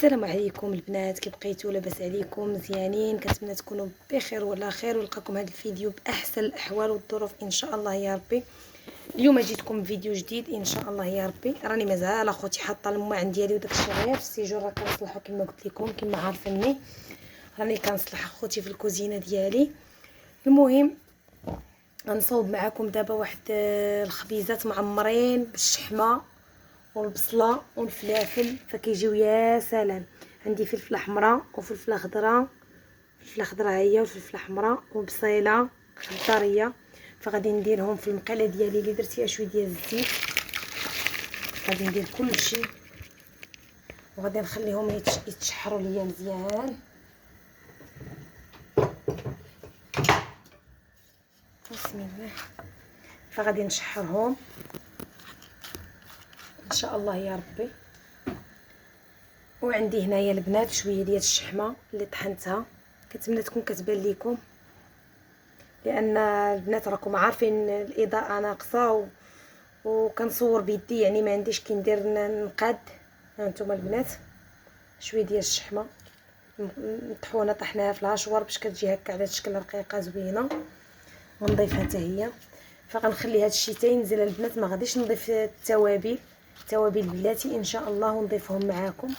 السلام عليكم البنات، كي بقيتوا؟ لاباس عليكم؟ مزيانين؟ كنتمنى تكونوا بخير وعلى خير ونلقاكم هذا الفيديو باحسن الاحوال والظروف ان شاء الله يا ربي. اليوم جيتكم بفيديو جديد ان شاء الله يا ربي. راني مازال اخوتي حاطه الماعن ديالي وداكشي غير في السيجور، راه كنصلحو كما قلت لكم كما عارفيني. راني كنصلح اخوتي في الكوزينه ديالي. المهم غنصاوب معكم دابا واحد الخبيزات معمرين بالشحمه والبصله والفلافل، فكيجيو يا سلام. عندي فلفله حمراء وفلفله خضراء، فلفله خضراء هي وفلفله حمراء وبصيله خضريه، فغادي نديرهم في المقله ديالي اللي درت فيها شويه ديال الزيت. غادي ندير كلشي وغادي نخليهم يتشحروا ليا مزيان. بسم الله. فغادي نشحرهم ان شاء الله يا ربي. وعندي هنايا البنات شويه ديال الشحمه اللي طحنتها، كنتمنى تكون كتبان لكم، لان البنات راكم عارفين الاضاءه ناقصه وكنصور بيدي، يعني ما عنديش كي ندير نقاد. هانتوما البنات شويه ديال الشحمه مطحونه، طحناها في الهاشوار باش كتجي هكا على شكل رقيقه زوينه، ونضيفها حتى هي. فغنخلي هذا الشيء حتى ينزل البنات، ما غاديش نضيف التوابل بلاتي ان شاء الله ونضيفهم معاكم.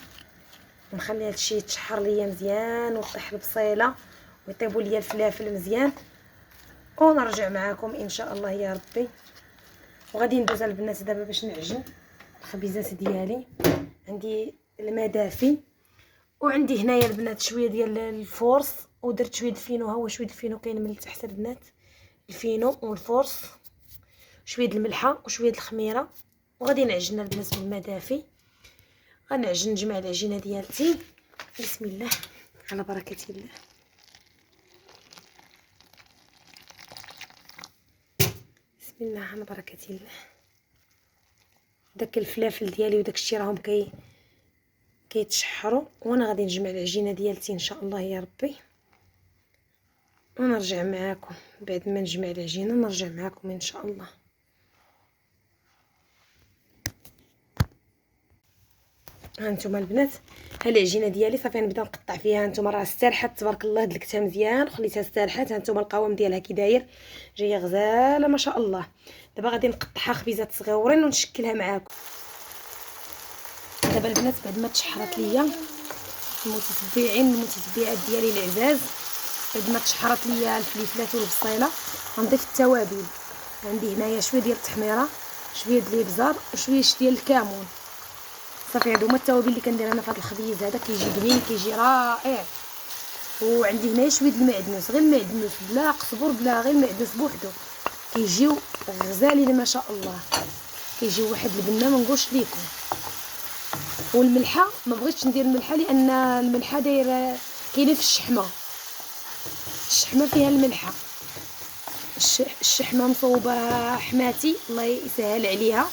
نخلي هذا الشيء يتشحر ليا مزيان وطيح البصيله ويطيبوا ليا الفلافل مزيان، ونرجع معاكم ان شاء الله يا ربي. وغادي ندوز البنات دابا باش نعجن الخبيزات ديالي. عندي الماء دافي، وعندي هنايا البنات شويه ديال الفورص، ودرت شويه الفينو. ها هو شويه الفينو كاين من التحت البنات، الفينو والفورص، شويه الملحه وشويه الخميره. وغادي نعجن البنات بالماء دافي. غنعجن نجمع العجينه ديالتي. بسم الله على بركه الله. بسم الله على بركه الله. داك الفلافل ديالي وداك الشيء راهم كيتشحروا، وانا غادي نجمع العجينه ديالتي ان شاء الله يا ربي، ونرجع معاكم بعد ما نجمع العجينه. نرجع معاكم ان شاء الله. هانتوما البنات ها العجينه ديالي صافي نبدا نقطع فيها. هانتوما راه استرحت تبارك الله، دلكتها مزيان وخليتها استرحت. هانتوما القوام ديالها كي داير، جايه غزاله ما شاء الله. دابا غادي نقطعها خبيزات صغيورين ونشكلها معاكم. دابا البنات بعد ما تشحرت ليا المتتبعات ديالي العزاز، بعد ما تشحرت ليا الفليفلات والبصيله غنضيف التوابل. عندي هنايا شويه ديال التحميره، شويه ديال الابزار وشويه ديال الكمون. صافي هادو هما التوابل اللي كندير انا في هذا الخبيز هذا، كيجي بنين كيجي رائع. وعندي هنايا شويه المعدنوس، غير المعدنوس بلا قزبر بلا، غير المعدنوس بوحدو كيجيو غزالين ما شاء الله، كيجيو واحد البنه ما نقولش ليكم. والملحه ما بغيتش ندير الملحه لان الملحه دايره كاينه في الشحمه فيها الملحه. الشحمه مصوبه حماتي الله يسهل عليها،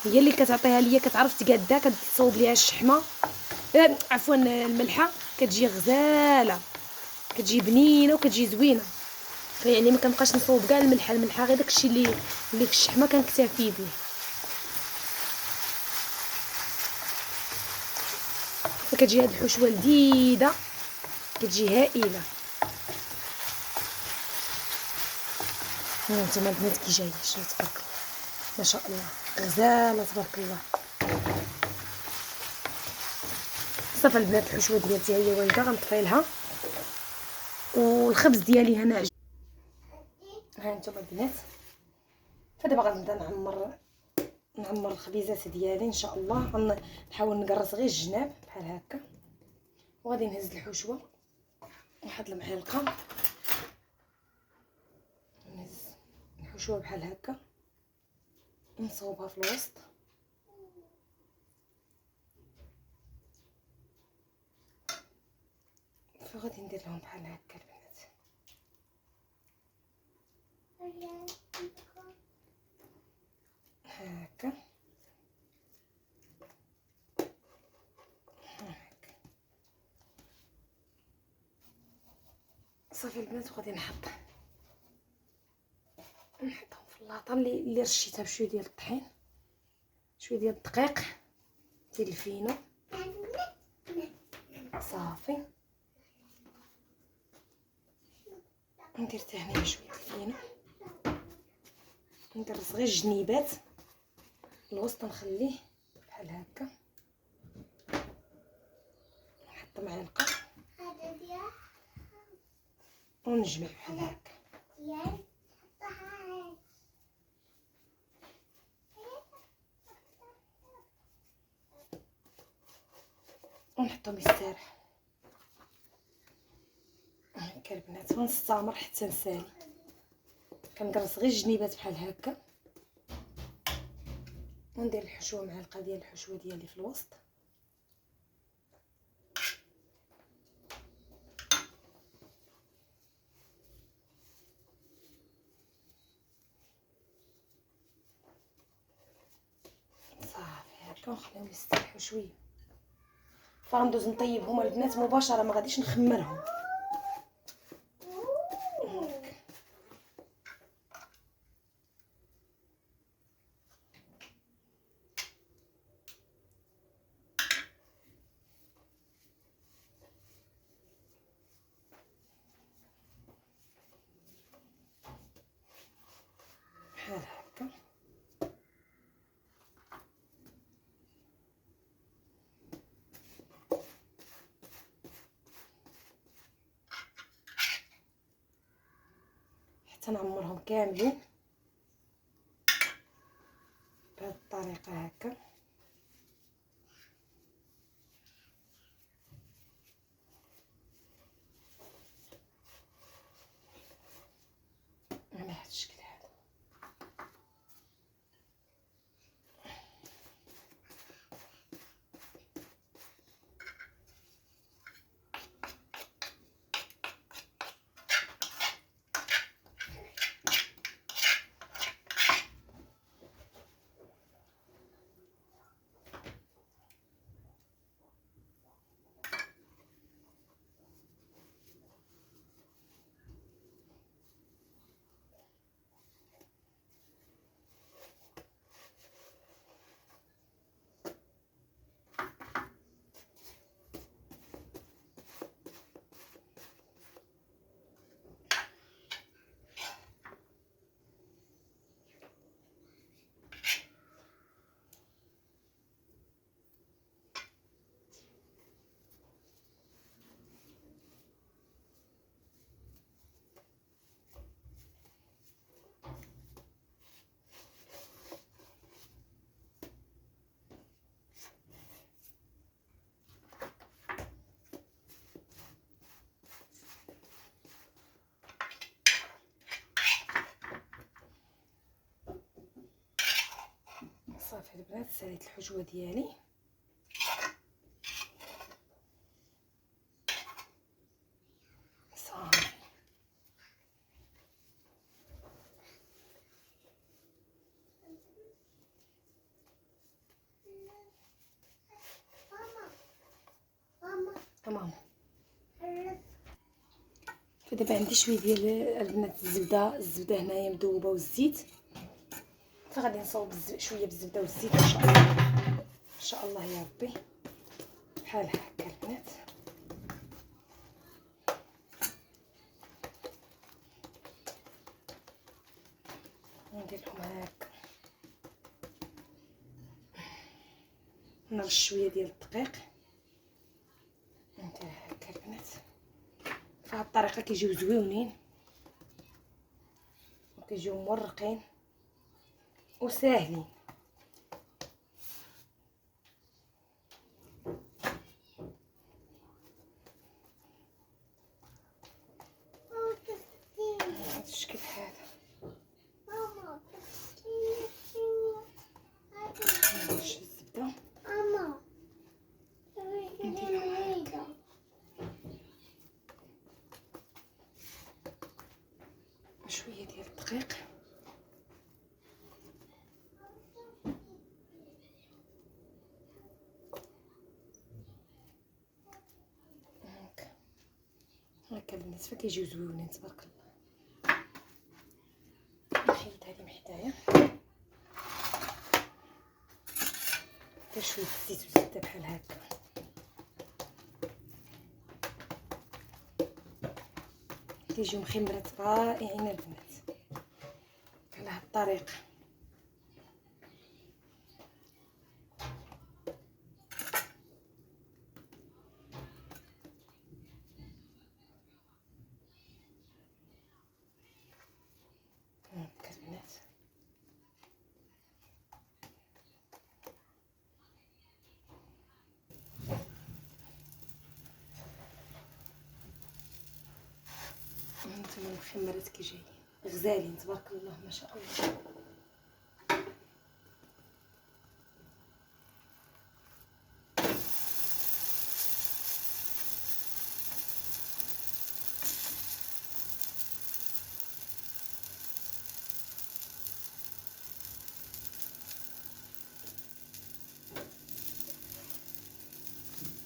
هي اللي كتعطيها ليا، كتعرف تقادا، كتصوب ليها الشحمه عفوا الملحه، كتجي غزاله، كتجي بنينه وكتجي زوينه. فيعني ما كنبقاش نصوب كاع الملحه غير داكشي اللي في الشحمه كنكتفي به. فكتجي هاد الحشوه لذيذه، كتجي هائله. هانتوما البنات كي جايه شوف تبارك الله ما شاء الله، غزاله تبارك الله. صافي البنات الحشوه ديالتي هي واجده، غنطفيلها. والخبز ديالي هنا هانتوما البنات. فدابا غنبدا نعمر الخبيزات ديالي ان شاء الله. غنحاول نقرص غير الجناب بحال هكا، وغادي نهز الحشوه واحد المعلقه، نهز الحشوه بحال هكا ونصوبها في الوسط. فغادي ندير لهم بحال هكا البنات، هكا هكا. صافي البنات وغادي نحطهم في اللاطه اللي رشيتها بشويه ديال الطحين، شويه ديال الدقيق ديال الفينو. صافي. ندير حتى هنايا شويه الفينو، ندرس غير الجنيبات، الوسط نخليه بحال هكا، نحط معلقه ونجمع بحال هكا. ونحطهم يستراح هكا البنات، ونستمر حتى نسالي. كنقرص غير الجنيبات بحال هكا، وندير الحشوه، معلقه ديال الحشوه ديالي في الوسط. صافي هكا، ونخليهم يستريحوا شويه. فغندوز نطيبهم البنات مباشره، ما غاديش نخمرهم. بحال هكا. حتى نعمرهم كاملين بهذه الطريقه هكا. على هذا الشكل هذا. صافي البنات، ساليت الحشوه ديالي. صافي ماما. فدابا عندي شويه ديال البنات الزبده هنايا مذوبه والزيت، فغادي نصاوب شويه بالزبده والزيت ان شاء الله، ان شاء الله يا ربي. بحال هكا البنات. ندير لهم هكا، نرش شويه ديال الدقيق، ندير هكا البنات. فهاد الطريقه كيجيو زويونين وكيجيو مرقين وساهلين. هاد الشكل هذا. نرش الزبده، نديرهم هكا، شويه ديال الدقيق، هكا البنات. فكيجيو زويونين تبارك الله. نحيد هذه من حدايا، ندير شويه الزيت والزبده بحال هكا. كيجيو مخمرات رائعين البنات على هاد الطريقه. هاكا البنات هانتوما المخمرات كي جايين غزالين تبارك الله ما شاء الله.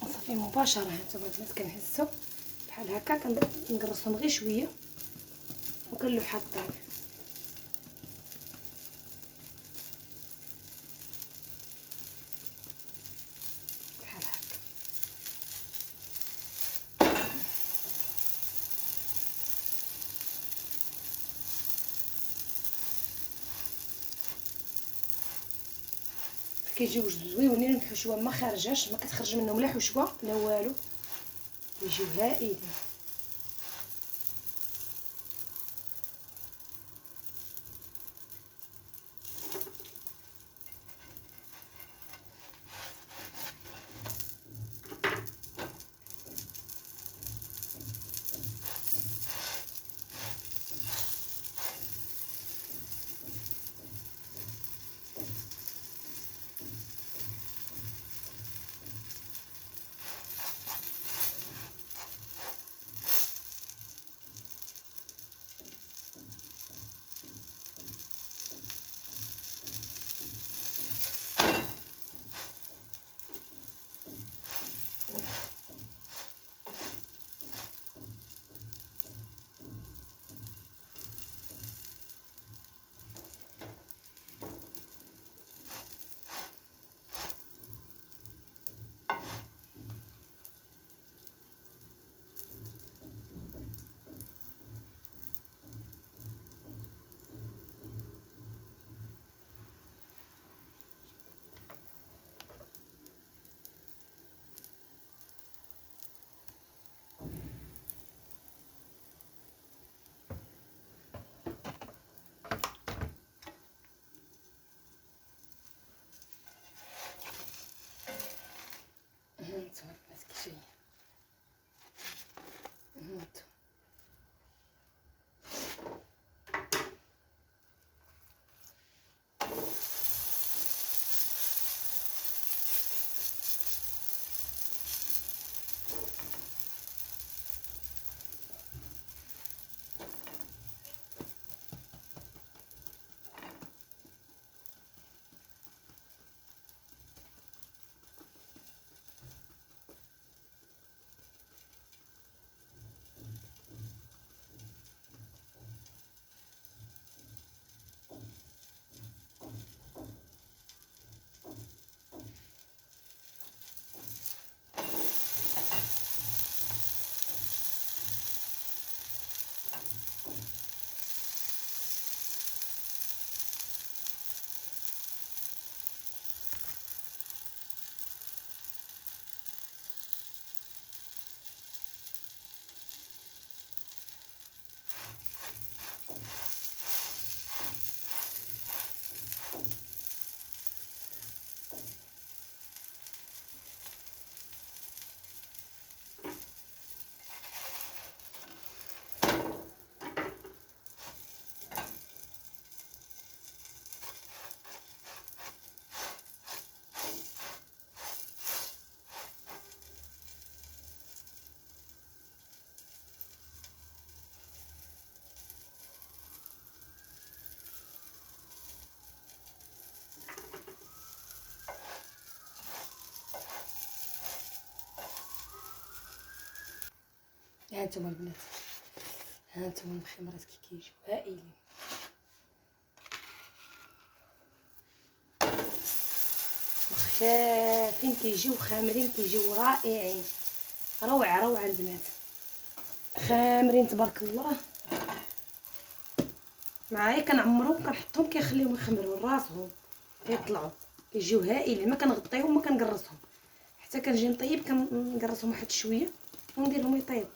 صافي مباشره هانتوما البنات كنهزو بحال هكا كنقرصهم غير شويه وكنلوحها الطابع بحال هكا. كيجيو زويونين الحشوه ما خارجاش، ما كتخرج منهم لا حشوه لا والو، كيجيو هائلين. هانتوما البنات كي جايين هانتوما. هانتوما البنات هانتوما المخمرات كي كيجيو هائلين. خفافين كيجيو خامرين كيجيو رائعين، روعه روعه البنات. خامرين تبارك الله. معايا كنعمرهم كنحطهم كيخليهم يخمروا راسهم كيطلعوا كيجيو هائلين. ما كنغطيهم ما كنقرصهم حتى كنجي نطيب كنقرصهم واحد شويه ونديرهم يطيبوا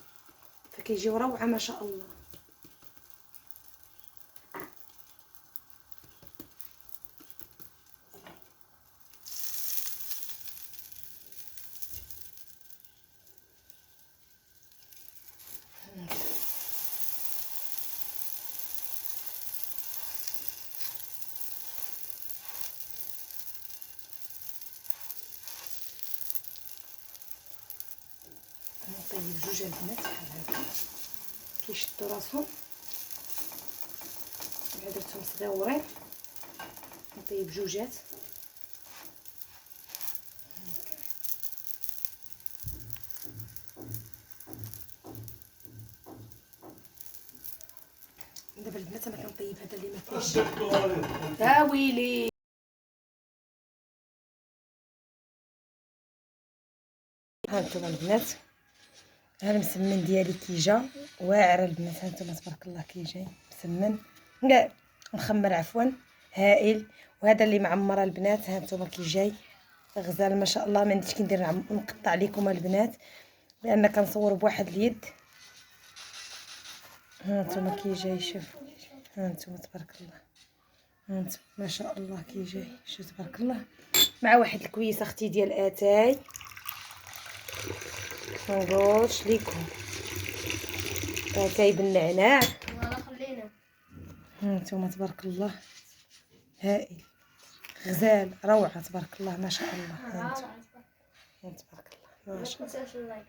فكيجيو روعه ما شاء الله. نطيب جوج البنات بحال هكا كيشدوا راسهم ملي درتهم صغيورين. نطيب جوجات دابا البنات انا كنطيب هذا اللي ما فيهش. يا ويلي ها انتم البنات ها المسمن ديالي كيجا واعر البنات. ها انتم تبارك الله كيجي مسمن كاع مخمر عفوا هائل. وهذا اللي معمر البنات ها انتم كيجي غزال ما شاء الله. ما عنديش كندير نقطع لكم البنات لان كنصور بواحد اليد. ها انتم كيجي شوف. ها انتم تبارك الله ها انتم ما شاء الله كيجي شو تبارك الله مع واحد الكويسه اختي ديال اتاي ما نقولش لكم اتاي بالنعناع. ها انتم تبارك الله هائل غزال روعه تبارك الله ما شاء الله. ها انتم تبارك الله ما شاء الله.